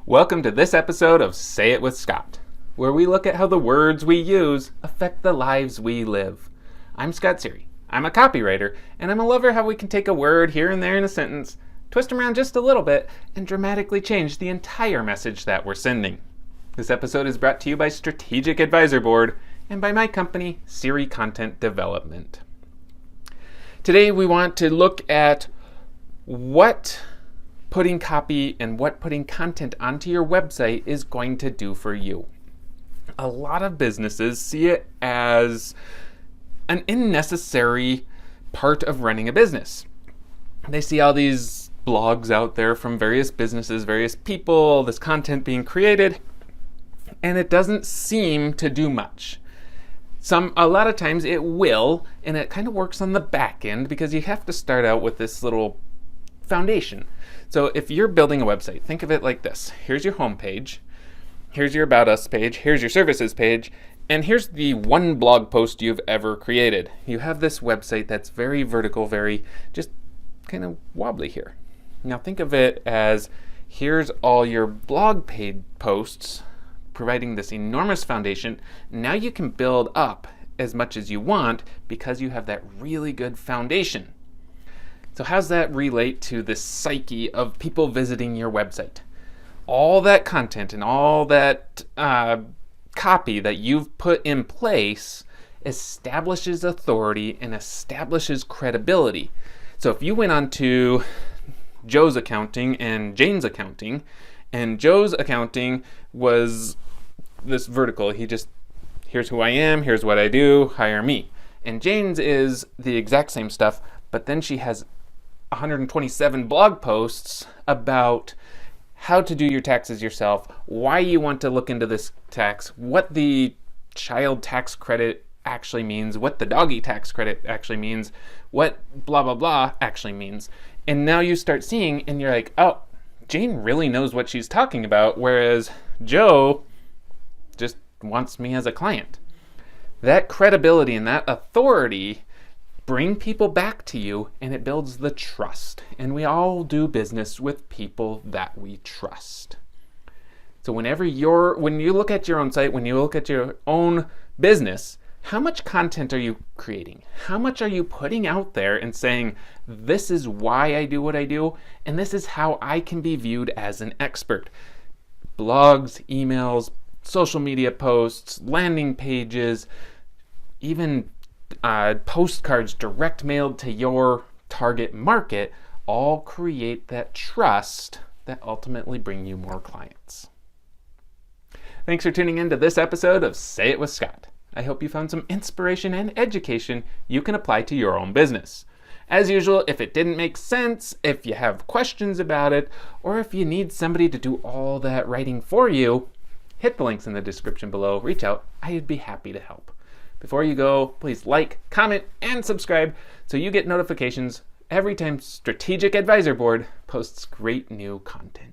Welcome to this episode of Say It with Scott, where we look at how the words we use affect the lives we live. I'm Scott Sery. I'm a copywriter, and I'm a lover how we can take a word here and there in a sentence, twist them around just a little bit, and dramatically change the entire message that we're sending. This episode is brought to you by Strategic Advisor Board and by my company, Sery Content Development. Today we want to look at what putting copy and what putting content onto your website is going to do for you. A lot of businesses see it as an unnecessary part of running a business. They see all these blogs out there from various businesses, various people, this content being created, and it doesn't seem to do much. A lot of times it will, and it kind of works on the back end because you have to start out with this little foundation. So if you're building a website, think of it like this. Here's your home page, here's your About Us page, here's your services page, and here's the one blog post you've ever created. You have this website that's very vertical, very just kind of wobbly here. Now think of it as here's all your blog page posts providing this enormous foundation. Now you can build up as much as you want because you have that really good foundation. So how's that relate to the psyche of people visiting your website? All that content and all that copy that you've put in place establishes authority and establishes credibility. So if you went on to Joe's accounting and Jane's accounting, and Joe's accounting was this vertical, here's who I am, here's what I do, hire me. And Jane's is the exact same stuff, but then she has 127 blog posts about how to do your taxes yourself, why you want to look into this tax, what the child tax credit actually means, what the doggy tax credit actually means, what blah blah blah actually means. And now you start seeing and you're like, oh, Jane really knows what she's talking about, whereas Joe just wants me as a client. That credibility and that authority bring people back to you, and it builds the trust. And we all do business with people that we trust. So when you look at your own site, when you look at your own business, how much content are you creating? How much are you putting out there and saying, this is why I do what I do, and this is how I can be viewed as an expert? Blogs, emails, social media posts, landing pages, even postcards direct mailed to your target market all create that trust that ultimately bring you more clients. Thanks for tuning in to this episode of Say It with Scott. I hope you found some inspiration and education you can apply to your own business. As usual, if it didn't make sense, if you have questions about it, or if you need somebody to do all that writing for you, hit the links in the description below, reach out, I'd be happy to help. Before you go, please like, comment, and subscribe so you get notifications every time Strategic Advisor Board posts great new content.